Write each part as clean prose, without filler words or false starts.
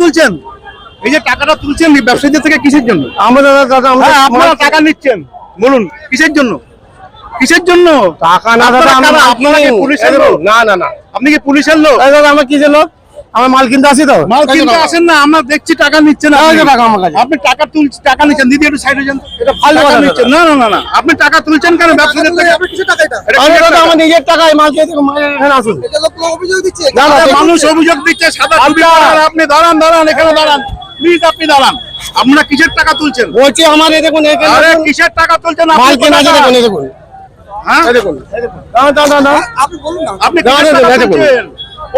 তুলছেন, এই যে টাকাটা তুলছেন ব্যবসায়ীদের থেকে কিসের জন্য? আপনারা টাকা নিচ্ছেন, বলুন কিসের জন্য? কিসের জন্য টাকা না দাদা? আপনারা কি পুলিশের লোক? না না না, আপনি কি পুলিশের লোক? দাদা আমার কিসের লোক? আমার মাল কিনতে আসি তো। মাল কিনতে আসেন না, আমরা দেখছি টাকা নিচ্ছেন। টাকা আমার কাছে। আপনি টাকা টাকা নিচ্ছেন, দিদি একটু সাইডে যান। এটা ফালতু টাকা কথা নিচ্ছেন? না না না না, আপনি টাকা তুলছেন কেন ব্যবসায়ীদের থেকে? আপনি কিসের টাকা এটা? দাদা আমার নিজের টাকায় মাল কিনতে এখানে আসুন। এটা লোক অভিযোগ দিচ্ছে। না, না, মানুষ অভিযোগ দিচ্ছে সাদা টুপি পরে, আর আপনি দাঁড়ান দাঁড়ান, এখানে দাঁড়ান প্লিজ, আপনি দাঁড়ান। আপনারা কিসের টাকা তুলছেন? বলছি আমার এই দেখুন আরে কিসের টাকা তুলছেন? মাল আপনি কেনা আছে দেখুন, এই দেখুন। হ্যাঁ দেখুন দাদা দাদা দাদা আপনি বলুন না, আপনি কিসের টাকা তুলছেন?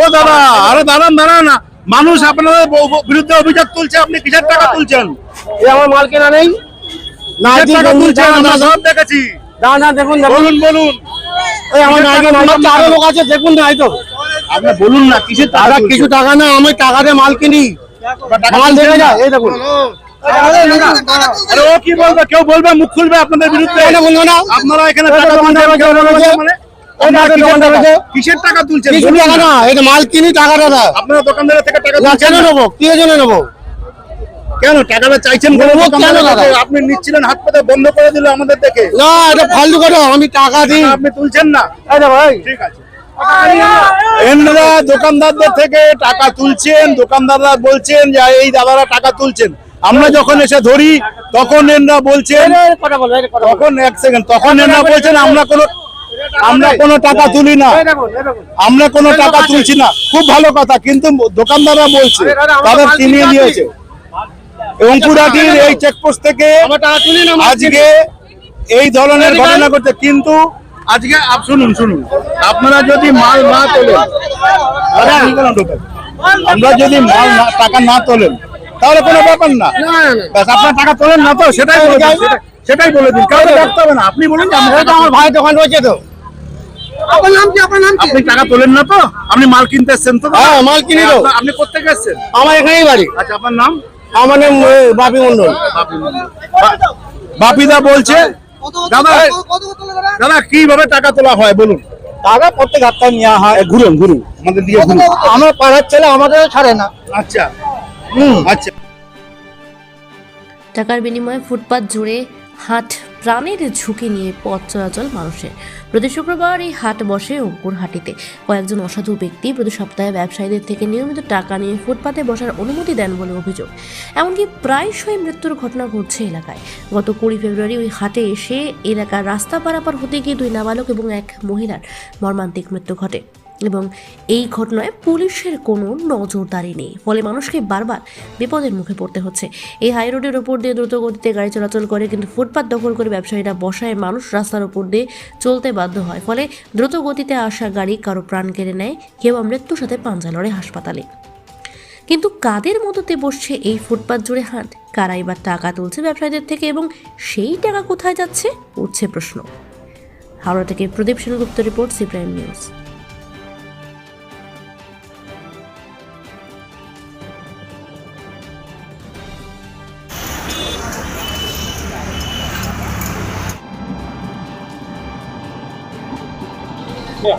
ও দাদা, আরে দাঁড়ান দাঁড়ান না, মানুষ আপনাদের বিরুদ্ধে অভিযোগ তুলছে, আপনি কিসের টাকা তুলছেন? এই আমার মাল কেনা নেই না, কিসের টাকা তুলছেন? আমরা সব দেখেছি। দাদা দেখুন বলুন বলুন, এই আমার নাইকে আরো লোক আছে দেখুন না, এই তো। আপনি বলুন না কিসের টাকা দাদা তুলছেন? কিছু টাকা না, আমি টাকা দিয়ে মাল কিনি, মাল দেখা যায়, এই দেখুন। আরে ও কি বলবে? কেউ বলবে, মুখ খুলবে আপনাদের বিরুদ্ধে। বলবো না, আপনারা এখানে টাকা তুলছেন, কেউ বলবে মানে? আপনারা কিসের টাকা তুলছেন? কিছু টাকা না, এটা মাল কিনি, টাকা দাদা। আপনারা দোকানদারের থেকে টাকা না তুলছেন কেন না? নেবো, কি জন্য নেবো? কেন টাকাটা চাইছেন? কেন নেবো কেন দোকানদারের দাদা? কাছে? আপনি নিচ্ছিলেন, হাত পাতে বন্ধ করে দিল আমাদের দেখে। না এটা ফালতু কথা, আমি টাকা দিই। আপনি তুলছেন না, এই দেখো, এই। ঠিক আছে। এনরা দোকানদারদের থেকে টাকা তুলছেন, দোকানদাররা বলছেন যে এই দাদারা টাকা তুলছেন। আমরা যখন এসে ধরি তখন এনরা বলছেন, কথা বলো, এই কথা বলো। তখন এক সেকেন্ড, তখন এনরা বলছেন আমরা কোনো টাকা তুলি না, এই দেখুন, এই দেখুন। আমরা কোনো টাকা তুলছি না। খুব ভালো কথা, কিন্তু দোকানদাররা বলছে তাদের কিনে নিয়েছে। অঙ্কুরাটির এই চেকপোস্ট থেকে আমার টাকা তুলি না, মাল আজকে এই ধরনের ঘটনা ঘটছে। কিন্তু আজকে শুনুন শুনুন, আপনারা যদি মাল না তোলেন, আমরা যদি মাল টাকা না তোলেন তাহলে কোনো ব্যাপার না। ব্যাস, আপনার টাকা তোলেন না তো, সেটাই বলে দিন, সেটাই বলে দিন, কাউকে রাখতে হবে না। আপনি বলুন যে আমার ভাই দোকান রয়েছে তো। আপনার নাম কি? আপনার নাম কি? আপনি টাকা তোলেন না তো? আপনি মাল কিনতে এসেছেন তো? হ্যাঁ, মাল কিনি তো। আপনি কোথেকে এসেছেন? আমার এখানেই বাড়ি। আচ্ছা, আপনার নাম? আমার নাম বাপি মন্ডল। বাপিদা বলছে, দাদা দাদা কিভাবে টাকা তোলা হয় বলুন? টাকা প্রত্যেক সপ্তাহে নেওয়া হয়। ঘুরুন ঘুরুন, আমাদের দিয়ে ঘুরুন। আমার পাড়ার ছেলে আমাদের ছাড়ে না। আচ্ছা আচ্ছা। টাকার বিনিময়ে ফুটপাত জুড়ে হাট প্রাণের ঝুঁকি নিয়ে পথ চলাচল মানুষের। প্রতি শুক্রবার এই হাট বসে অঙ্কুরহাটিতে। কয়েকজন অসাধু ব্যক্তি প্রতি সপ্তাহে ব্যবসায়ীদের থেকে নিয়মিত টাকা নিয়ে ফুটপাতে বসার অনুমতি দেন বলে অভিযোগ। এমনকি প্রায়শই মৃত্যুর ঘটনা ঘটছে এলাকায়। গত 20 ফেব্রুয়ারি ওই হাটে এসে এলাকার রাস্তা পারাপার হতে গিয়ে 2 নাবালক এবং এক মহিলার মর্মান্তিক মৃত্যু ঘটে এবং এই ঘটনায় পুলিশের কোনো নজরদারি নেই, ফলে মানুষকে বারবার বিপদের মুখে পড়তে হচ্ছে। এই হাই রোডের ওপর দিয়ে দ্রুত গতিতে গাড়ি চলাচল করে, কিন্তু ফুটপাত দখল করে ব্যবসায়ীরা বসায় মানুষ রাস্তার ওপর দিয়ে চলতে বাধ্য হয়। ফলে দ্রুত গতিতে আসা গাড়ি কারো প্রাণ কেড়ে নেয়, কেউ মৃত্যুর সাথে পাঞ্জা লড়ে হাসপাতালে। কিন্তু কাদের মদতে বসছে এই ফুটপাত জুড়ে হাট? কারাই বা টাকা তুলছে ব্যবসায়ীদের থেকে এবং সেই টাকা কোথায় যাচ্ছে উঠছে প্রশ্ন। হাওড়া থেকে Pradip Sengupta report, C prime news.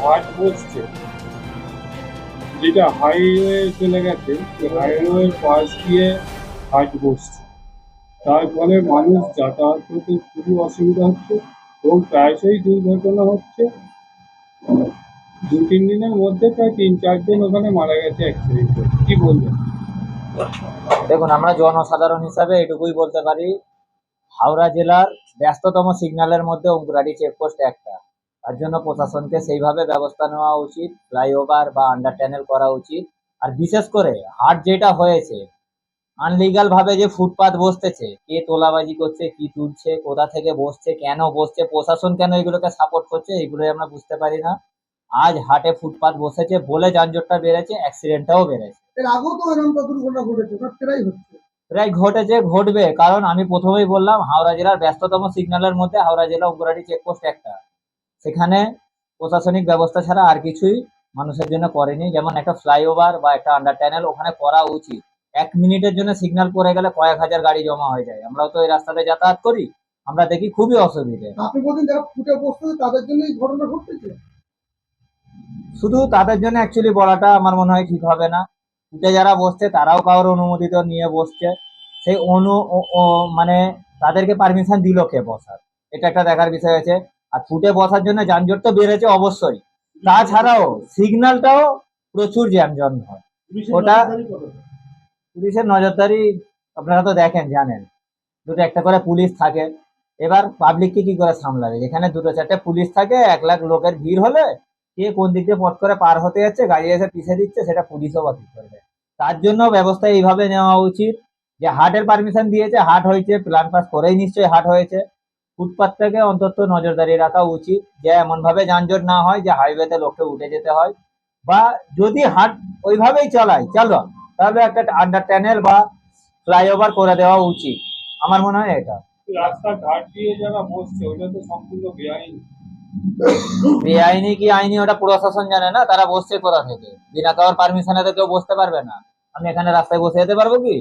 হাট বসছে, যেটা হাইওয়ে চলে গেছে, হাইওয়ে পাশ দিয়ে হাট বসছে। তার ফলে মানুষ যাতায়াত করতে খুবই অসুবিধা হচ্ছে এবং প্রায়শই দুর্ঘটনা হচ্ছে। 2-3 দিনের মধ্যে প্রায় 3-4 জন ওখানে মারা গেছে অ্যাক্সিডেন্টে। কি বলবেন? দেখুন, আমরা জনসাধারণ হিসাবে এটুকুই বলতে পারি, হাওড়া জেলার ব্যস্ততম সিগন্যালের মধ্যে অঙ্কুরহাটি চেকপোস্ট একটা। তার জন্য প্রশাসনকে সেইভাবে ব্যবস্থা নেওয়া উচিত, ফ্লাইওভার বা আন্ডার টানেল করা উচিত। আর বিশেষ করে হাট যেটা হয়েছে, আনলিগাল ভাবে যে ফুটপাত বসতেছে, কে তোলাবাজি করছে, কি তুলছে, কোথা থেকে বসছে, কেন বসছে, প্রশাসন কেন এগুলোকে সাপোর্ট করছে, এগুলোই আমরা বুঝতে পারি না। আজ হাটে ফুটপাত বসেছে বলে যানজটটা বেড়েছে, অ্যাক্সিডেন্টটাও বেড়েছে। এর আগেও তো এরকম দুর্ঘটনা ঘটেছে, প্রায় হচ্ছে। প্রায় ঘটেছে, ঘটবে, কারণ আমি প্রথমেই বললাম হাওড়া জেলার ব্যস্ততম সিগন্যালের মধ্যে হাওড়া জেলা অঙ্কুরহাটি চেকপোস্ট একটা। সেখানে প্রশাসনিক ব্যবস্থা ছাড়া আর কিছুই মানুষের জন্য করেনি। যেমন একটা ফ্লাইওভার বা একটা আন্ডার টানেল ওখানে করা উচিত। 1 মিনিটের জন্য সিগন্যাল পড়ে গেলে কয়েক হাজার গাড়ি জমা হয়ে যায়। আমরাও তো এই রাস্তাতে যাতায়াত করি, আমরা দেখি খুবই অসুবিধে। আপনি বলছেন যারা ফুটে বসতেছে তাদের জন্য এই ঘটনা ঘটতেছে? শুধু তাদের জন্য অ্যাকচুয়ালি বলাটা আমার মনে হয় ঠিক হবে না। ফুটে যারা বসছে তারাও কারোর অনুমোদিত নিয়ে বসছে, সেই মানে তাদেরকে পারমিশন দিল কে বসার, এটা একটা দেখার বিষয় আছে। আর ফুটে বসার জন্য যানজট তো বেড়েছে অবশ্যই, তাছাড়াও সিগন্যালটাও প্রচুর জ্যামজট হয়। ওটা পুলিশের নজরদারি আপনারা তো দেখেন, জানেন, দুটো একটা করে পুলিশ থাকে। এবার পাবলিককে কি করে সামলাবে? এখানে দুটো চারটে পুলিশ থাকে, 1 লাখ লোকের ভিড় হলে কে কোন দিক দিয়ে পথ করে পার হতে যাচ্ছে, গাড়ি এসে পিছিয়ে দিচ্ছে, সেটা পুলিশও বা কি করবে? তার জন্য ব্যবস্থা এইভাবে নেওয়া উচিত যে হাটের পারমিশন দিয়েছে, হাট হয়েছে, প্ল্যান পাস করেই নিশ্চয়ই হাট হয়েছে, ফুটপাথটাকে অন্তত নজরদারি রাখা উচিত, যে এমন ভাবে যানজট না হয় যে হাইওয়েতে লোককে উঠে যেতে হয়। বা যদি হাট ওইভাবেই চলো, তাহলে একটা আন্ডার টানেল বা ফ্লাইওভার করে দেওয়া উচিত, আমার মনে হয় এটা। রাস্তা ঘাট দিয়ে যারা বসছে ওটা তো সম্পূর্ণ বেআইনি। বেআইনি কি আইনি ওটা প্রশাসন জানে না, তারা বসছে কোথা থেকে? বিনা কারোর পারমিশনে তো কেউ বসতে পারবে না। আমি এখানে রাস্তায় বসে যেতে পারবো কি?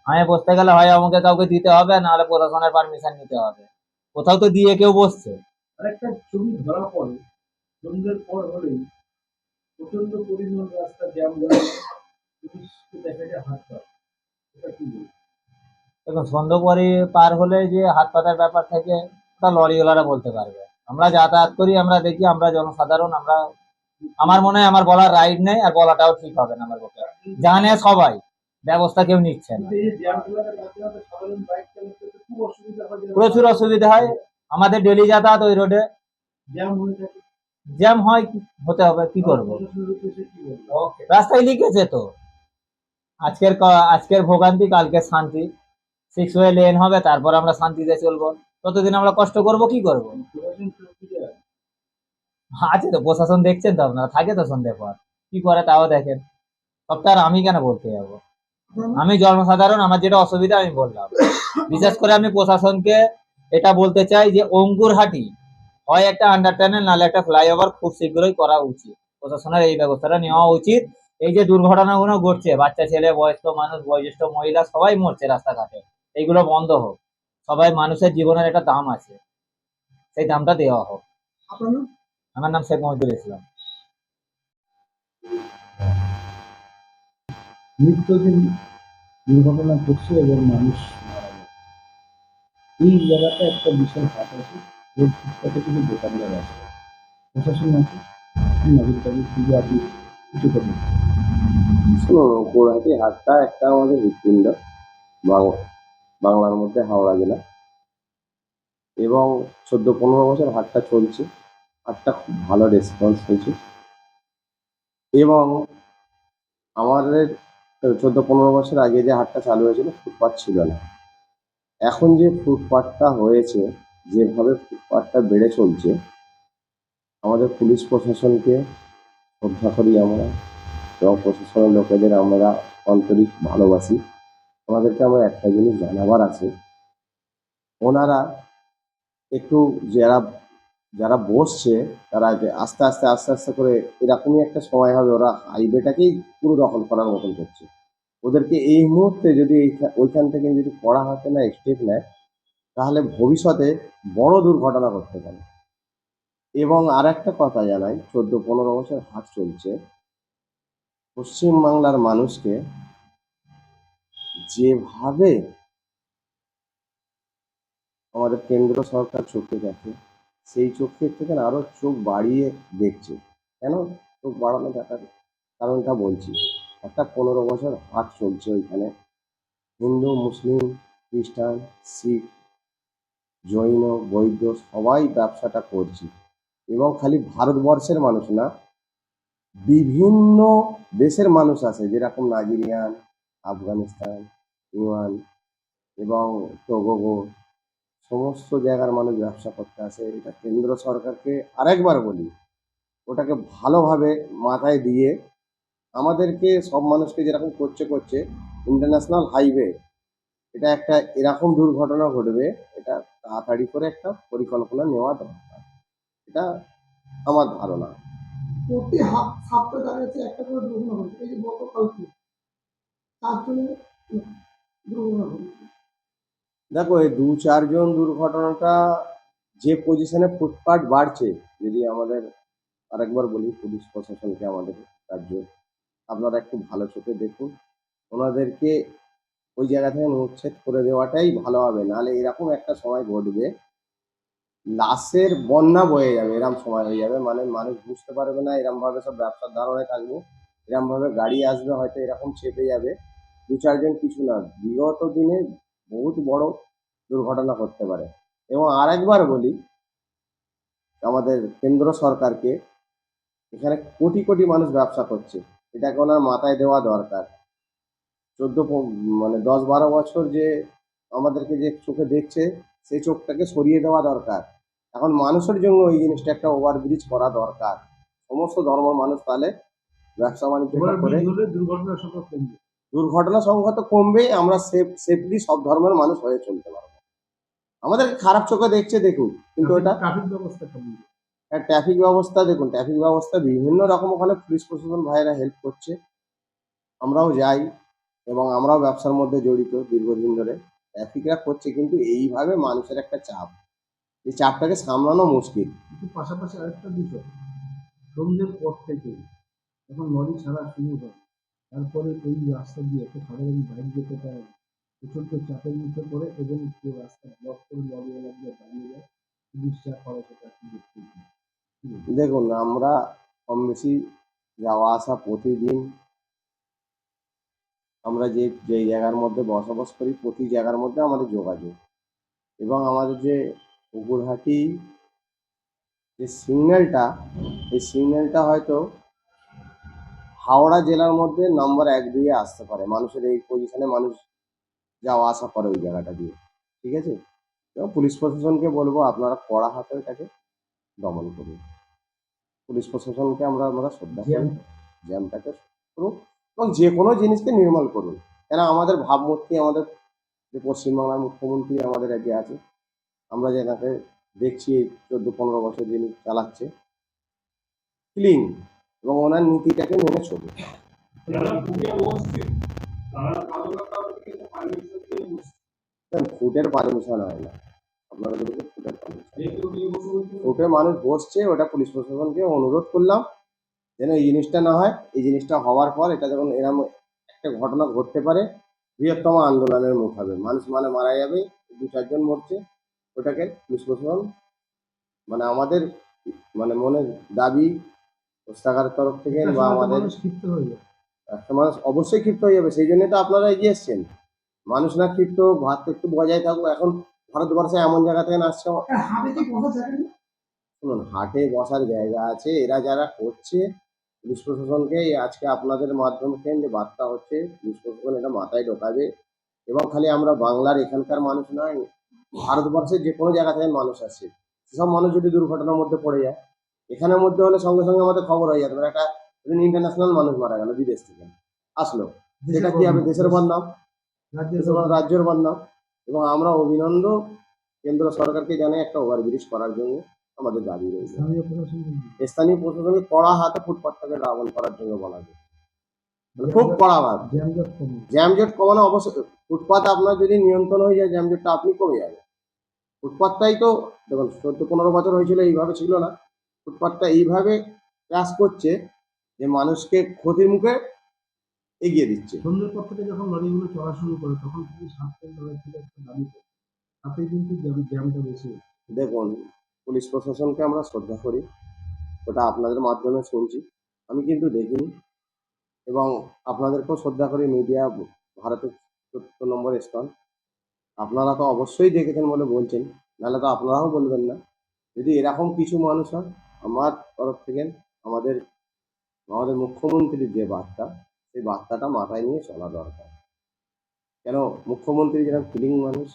আমি বসতে গেলে হয় আমাকে কাউকে দিতে হবে, নাহলে প্রশাসনের পারমিশন নিতে হবে। কোথাও তো দিয়ে কেউ বসছে। আরেকটা ছবি ধরা পড়ে সন্ধ্যের পর হলেই প্রচন্ড পরিমাণ রাস্তা জ্যাম হয়ে যায়, পুলিশকে দেখা যায় হাত পা, এটা কি বলবো? দেখুন, সন্ধ্যা পার হলে যে হাত পাতার ব্যাপার থাকে, ওটা লরিওয়ালারা বলতে পারবে। আমরা যাতায়াত করি, আমরা দেখি, আমরা জনসাধারণ, আমার মনে হয় আমার বলার রাইট নেই, আর বলাটাও ঠিক হবে না আমার পক্ষে। জানে সবাই, ব্যবস্থা কেউ নিচ্ছে না। কিন্তু এই জ্যাম গুলোকে রাখতে হবে, সাধারণ বাইক চালাতে তো খুব অসুবিধা হয়, প্রচুর অসুবিধা হয়, আমাদের ডেলি যাতায়াত ওই রোডে জ্যাম হয়ে থাকে। জ্যাম হয়, হতে হবে, কি করবো? প্রশাসনের উদ্দেশ্যে কি বলবো? ওকে। রাস্তায় লিখেছে তো, আজকের ভোগান্তি, কালকে শান্তি। 6 ওয়ে লেন হবে, তারপর আমরা শান্তিতে চলবো। ততদিন আমরা কষ্ট করব, কি করব? প্রশাসন সুবিধা আছে তো প্রশাসন, দেখছেন তো আপনারা, থাকে তো সন্ধ্যে পর, কি করে তাও দেখেন। সবটা আর আমি কেন বলতে যাবো? আমি জনসাধারণ, আমার যেটা অসুবিধা আমি বললাম। বিশেষ করে আমি প্রশাসনকে এটা বলতে চাই যে অঙ্কুরহাটি হয় একটা আন্ডার টানেল, নাহলে একটা ফ্লাইওভার খুব শীঘ্রই করা উচিত। প্রশাসনের এই ব্যবস্থাটা নেওয়া উচিত। এই যে দুর্ঘটনাগুলো ঘটছে, বাচ্চা ছেলে, বয়স্ক মানুষ, বয়োজ্যেষ্ঠ মহিলা সবাই মরছে রাস্তাঘাটে, এইগুলো বন্ধ হোক। সবাই, মানুষের জীবনের একটা দাম আছে, সেই দামটা দেওয়া হোক। আপনার নাম? আমার নাম শেখ মহিদুল ইসলাম। নিত্যদিন দুর্ঘটনা ঘটছে এবং মানুষ মারা যাচ্ছে। এই জায়গাটা একটা বিশাল হাট আছে, রোড ফুটপাতে কিছু দোকানদার আছে, প্রশাসন আছে, নজরদারি দিকে আপনি কিছু করবেন। শুনুন, গৌরহাটি হাটটা একটা আমাদের হৃৎপিণ্ড, বাংলার মধ্যে হাওড়া জেলা, এবং 14-15 বছর হাটটা চলছে। হাটটা খুব ভালো রেসপন্স হয়েছে, এবং আমাদের 14-15 বছর আগে যে হাটটা চালু হয়েছিল ফুটপাথ ছিল না। এখন যে ফুটপাথটা হয়েছে, যেভাবে ফুটপাথটা বেড়ে চলছে, আমাদের পুলিশ প্রশাসনকে শ্রদ্ধা করি আমরা, এবং প্রশাসনের লোকেদের আমরা আন্তরিক ভালোবাসি। ওনাদেরকে আমার একটা জিনিস জানাবার আছে, ওনারা একটু যারা যারা বসছে তারা যে আস্তে আস্তে আস্তে আস্তে করে, এরকমই একটা সময় হবে ওরা হাইওয়েটাকেই পুরো দখল করার মতন করছে। ওদেরকে এই মুহূর্তে যদি ওইখান থেকে যদি কড়া হাতে না স্টেপ নেয়, তাহলে ভবিষ্যতে বড় দুর্ঘটনা ঘটতে পারে। এবং আর একটা কথা জানাই, 14-15 বছর হাট চলছে, পশ্চিমবাংলার মানুষকে যেভাবে আমাদের কেন্দ্র সরকার চোখে দেখে, সেই চোখের থেকে আরো চোখ বাড়িয়ে দেখছে। কেন চোখ বাড়ানো দেখার কারণটা বলছি, একটা 15 বছর হাট চলছে ওইখানে, হিন্দু, মুসলিম, খ্রিস্টান, শিখ, জৈন, বৌদ্ধ সবাই ব্যবসাটা করছে। এবং খালি ভারতবর্ষের মানুষ না, বিভিন্ন দেশের মানুষ আছে, যেরকম নাইজেরিয়ান, আফগানিস্তান, ইরান এবং টোগো, সমস্ত জায়গার মানুষ ব্যবসা করতে আসে। এটা কেন্দ্র সরকারকে আরেকবার বলি, ওটাকে ভালোভাবে মাথায় দিয়ে আমাদেরকে, সব মানুষকে যেরকম করছে ইন্টারন্যাশনাল হাইওয়ে, এটা একটা এরকম দুর্ঘটনা ঘটবে, এটা তাড়াতাড়ি করে একটা পরিকল্পনা নেওয়া দরকার, এটা আমার ধারণা। প্রতি সপ্তাহে দেখা যাচ্ছে একটা করে দুর্ঘটনা ঘটছে। এই যে গতকালকে 4 জনের দুর্ঘটনা ঘটেছে। দেখো, এই 2-4 জন দুর্ঘটনাটা যে পজিশনে ফুটপাথ বাড়ছে, যদি আমাদের আরেকবার বলি পুলিশ প্রশাসনকে, আমাদের রাজ্য, আপনারা একটু ভালো চোখে দেখুন, ওনাদেরকে ওই জায়গা থেকে উচ্ছেদ করে দেওয়াটাই ভালো হবে। নাহলে এরকম একটা সময় ঘটবে, লাশের বন্যা বয়ে যাবে, এরকম সময় হয়ে যাবে, মানে মানুষ বুঝতে পারবে না, এরকম ভাবে সব ব্যবসার ধারণায় থাকবে, এরকম ভাবে গাড়ি আসবে, হয়তো এরকম চেপে যাবে, দু চারজন কিছু না, বিগত দিনে বহুত বড় দুর্ঘটনা ঘটতে পারে। এবং আরেকবার বলি আমাদের কেন্দ্র সরকারকে, এখানে কোটি কোটি মানুষ ব্যবসা করছে, এটাকে ওনার মাথায় দেওয়া দরকার। মানে 10-12 বছর যে আমাদেরকে যে চোখে দেখছে, সেই চোখটাকে সরিয়ে দেওয়া দরকার। এখন মানুষের জন্য এই জিনিসটা একটা ওভারব্রিজ করা দরকার, সমস্ত ধর্মের মানুষ তাহলে ব্যবসা বাণিজ্যটা করে দুর্ঘটনার সংখ্যা কমবে। দুর্ঘটনা সংখ্যা তো কমবে, আমরা সেফলি সব ধর্মের মানুষ হয়ে চলতে পারবো। আমাদেরকে খারাপ চোখে দেখছে দেখুন, কিন্তু এটা ট্রাফিক ব্যবস্থা কেমন? ট্রাফিক ব্যবস্থা দেখুন, ট্রাফিক ব্যবস্থা বিভিন্ন রকম, ওখানে পুলিশ প্রশাসন ভাইয়েরা হেল্প করছে, আমরাও যাই এবং আমরাও ব্যবসার মধ্যে জড়িত দীর্ঘদিন ধরে, ট্রাফিকরা করছে, কিন্তু এইভাবে মানুষের একটা চাপ, এই চাপটাকে সামলানো মুশকিল। কিন্তু পাশাপাশি আরেকটা বিষয়, সন্ধ্যের পর থেকে এখন লরি ছাড়া শুরু হয়, তারপরে ওই রাস্তা দিয়ে একটা সাধারণ বাইক যেতে পারে না, প্রচন্ড চাপের মুখে পড়ে এবং পুরো রাস্তা ব্লক করে লরিওয়ালাগুলো দাঁড়িয়ে যায়, পুলিশ যা করে সেটা আপনি দেখতে পান। দেখুন, আমরা কম বেশি যাওয়া আসা প্রতিদিন, আমরা যে যে জায়গার মধ্যে বসবাস করি, প্রতি জায়গার মধ্যে আমাদের যোগাযোগ, এবং আমাদের যে পুকুরহাটি যে সিগন্যালটা, এই সিগন্যালটা হয়তো হাওড়া জেলার মধ্যে নাম্বার 1-2-এ আসতে পারে, মানুষের এই পজিশনে মানুষ যাওয়া আসা করে ওই জায়গাটা দিয়ে, ঠিক আছে? এবং পুলিশ প্রশাসনকে বলবো আপনারা কড়া হাতে এটাকে দমন করুন। পুলিশ প্রশাসনকে আমরা শ্রদ্ধা করি, জ্যামটাকে করুন এবং যে কোনো জিনিসকে নির্মূল করুন। কেন আমাদের ভাবমূর্তি, আমাদের যে পশ্চিমবাংলার মুখ্যমন্ত্রী আমাদের রাজ্যে আছে, আমরা যেটাকে দেখছি এই 14-15 বছর যিনি চালাচ্ছে, ক্লিন, এবং ওনার নীতিটাকে মেনে চলুন। যারা পুড়িয়ে বসছে তারা কারো না কারো থেকে পারমিশন নিয়ে বসছে। ফুটের পারমিশন হয় না, আপনারা বলবেন ফুটের পারমিশন, এই তো নিয়ে বসে বলছে, ফুটে মানুষ বসছে, ওটা পুলিশ প্রশাসনকে অনুরোধ করলাম যেন এই জিনিসটা না হয়। এই জিনিসটা হওয়ার পর এটা যখন এরকম একটা ঘটনা ঘটতে পারে, বৃহত্তম আন্দোলনের মুখ হবে, মানুষ মানে মারা যাবে, 2-4 জন মরছে, ওটাকে পুলিশ প্রশাসন, মানে আমাদের মানে মনের দাবি কোষাগারের তরফ থেকে বা আমাদের মানুষ ক্ষিপ্ত হয়ে যায়। একটা মানুষ অবশ্যই ক্ষিপ্ত হয়ে যাবে, সেই জন্য তো আপনারা এগিয়ে এসছেন। মানুষ না ক্ষিপ্ত, ভাত একটু বজায় থাকবো। এখন ভারতবর্ষে এমন জায়গা থেকে আসছে, হাতে কি বসা যাবে না? শুনুন, হাটে বসার জায়গা আছে, এরা যারা করছে, পুলিশ প্রশাসনকে আজকে আপনাদের মাধ্যমে যে বার্তা হচ্ছে, পুলিশ প্রশাসন এটা মাথায় ঢোকাবে। এবং খালি আমরা বাংলার এখানকার মানুষ নয়, ভারতবর্ষের যে কোনো জায়গা থেকে মানুষ আসছে, সেসব মানুষ যদি দুর্ঘটনার মধ্যে পড়ে যায়, এখানের মধ্যে হলে সঙ্গে সঙ্গে আমাদের খবর হয়ে যেতে পারে, একটা ইন্টারন্যাশনাল মানুষ মারা গেল, বিদেশ থেকে আসলো, সেটা কি হবে? দেশের বদনাম, রাজ্যের বদনাম। এবং আমরা অভিনন্দন কেন্দ্র সরকারকে জানাই একটা ওভারব্রিজ করার জন্য আমাদের দাবি রয়েছে। স্থানীয় প্রশাসনকে কড়া হাতে ফুটপাথটাকে রাবণ করার জন্য বলা যায়, মানে খুব কড়া হাত। জ্যামজট কমানো অবশ্যই, ফুটপাথ আপনার যদি নিয়ন্ত্রণ হয়ে যায়, জ্যামজটটা আপনি কমে যাবে। ফুটপাথটাই তো দেখুন 14-15 বছর হয়েছিল, এইভাবে ছিল না। ফুটপাথটা এইভাবে ক্রাশ করছে যে মানুষকে ক্ষতির মুখে এগিয়ে দিচ্ছে। সন্ধ্যের পর থেকে যখন লরিগুলো চলা শুরু করে, তখন পুলিশ হাঁটতে থেকে একটা দাবি করে, তাতে কিন্তু জ্যামটা বেশি। দেখুন, পুলিশ প্রশাসনকে আমরা শ্রদ্ধা করি, ওটা আপনাদের মাধ্যমে শুনছি, আমি কিন্তু দেখিনি। এবং আপনাদেরকেও শ্রদ্ধা করি, মিডিয়া ভারতের 74 নম্বর স্থান, আপনারা তো অবশ্যই দেখেছেন বলে বলছেন, নাহলে তো আপনারাও বলবেন না। যদি এরকম কিছু মানুষ হয়, আমার তরফ থেকে আমাদের আমাদের মুখ্যমন্ত্রীর যে বার্তা, সেই বার্তাটা মাথায় নিয়ে চলা দরকার। কেন, মুখ্যমন্ত্রী যেরকম ফিলিং মানুষ,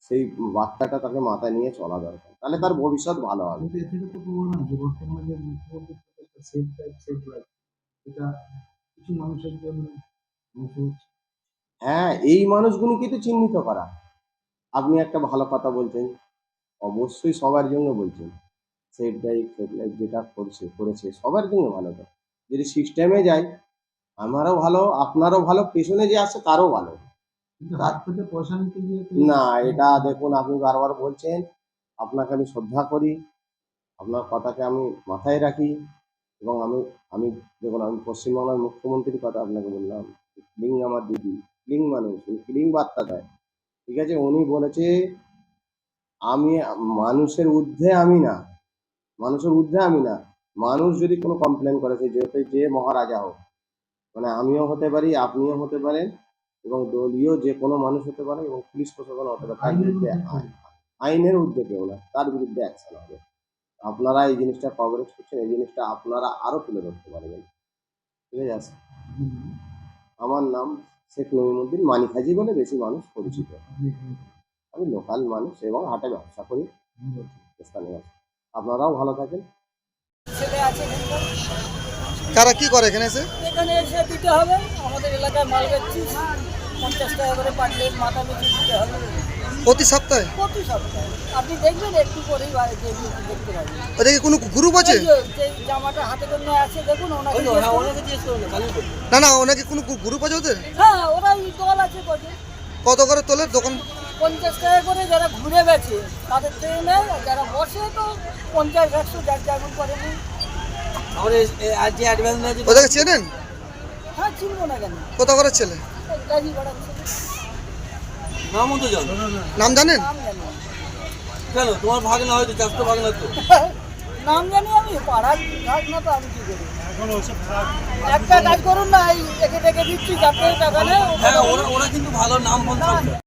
সেই বার্তাটা তাকে মাথায় নিয়ে চলা দরকার, তাহলে তার ভবিষ্যৎ ভালো হবে। কিন্তু এ থেকে তো বলবো না যে বর্তমানে যে মুখ্যমন্ত্রীর একটা সেফ লাইফ সেফ লাইফ, এটা কিছু মানুষের জন্য হচ্ছে। হ্যাঁ, এই মানুষগুলোকে তো চিহ্নিত করা। আপনি একটা ভালো কথা বলছেন, অবশ্যই সবার জন্য বলছেন, সেফ লাইফ যেটা করেছে সবার জন্য ভালো। তো যদি সিস্টেমে যায়, আমারও ভালো, আপনারও ভালো, পেছনে যে আসছে তারও ভালো। কিন্তু হাত থেকে পয়সা নিতে গিয়ে তো না, এটা দেখুন, আপনি বারবার বলছেন, আপনাকে আমি শ্রদ্ধা করি, আপনার কথাকে আমি মাথায় রাখি, এবং আমি দেখুন, আমি পশ্চিমবাংলার মুখ্যমন্ত্রীর কথা আপনাকে বললাম, ক্লিং আমার দিদি, ক্লিং মানুষ, ক্লিং বার্তা দেয়, ঠিক আছে। উনি বলেছে আমি মানুষের ঊর্ধ্বে আমি না, মানুষের ঊর্ধ্বে আমি না, মানুষ যদি কোনো কমপ্লেন করে যে মহারাজা হোক, মানে আমিও হতে পারি, আপনিও হতে পারেন, এবং দলীয় যে কোনো মানুষ হতে পারে, এবং পুলিশ প্রশাসন হতে পারে, তার বিরুদ্ধে আইনের ঊর্ধ্বে কেউ না, তার বিরুদ্ধে অ্যাকশন হবে। আপনারা এই জিনিসটা কভারেজ করছেন, এই জিনিসটা আপনারা আরো তুলে ধরতে পারবেন, ঠিক আছে। আমার নাম শেখ নঈমুদ্দিন, মানিক হাজি বলে বেশি মানুষ পরিচিত। আমি লোকাল মানুষ এবং হাটে ব্যবসা করি, স্থানীয়। আপনারাও ভালো থাকেন। ছেলে আছে কারা কি করে এখানে এসে? এখানে এসে দিতে হবে। আমাদের এলাকায় মাল বেচছিস, 50 টাকা করে পারলে মাথা বেচে দিতে হবে প্রতি সপ্তাহে? প্রতি সপ্তাহে। আপনি দেখবেন একটু পরেই দেখতে পাবেন। ওটা কি কোনো গ্রুপ আছে? এই যে জামাটা হাতে করে আছে দেখুন, ওনাকে জিজ্ঞেস করুন। না ওনাকে কোনো গ্রুপ আছে ওদের? হ্যাঁ, ওরাই দল আছে কত কত করে তোলে দোকান? 50 টাকা করে যারা ঘুরে বেচে তাদের থেকে নেয়, আর যারা বসে তো 50-100 যার যেমন করে নেয়। ওদেরকে চেনেন? হ্যাঁ, চিনবো না কেন? কত করে ছেলে? গাড়ি বাড়াচ্ছে, নাম জানেন? নাম জানি না। কেন তোমার ভাগ না হয়তো চাষ তো ভাগ না তো নাম জানি আমি, পাড়ার কাজ না তো আমি কি করি? একটা কাজ করুন না, এই একে দিচ্ছি, যাতে টাকা নেই। হ্যাঁ ওরা কিন্তু ভালো নাম বলছে।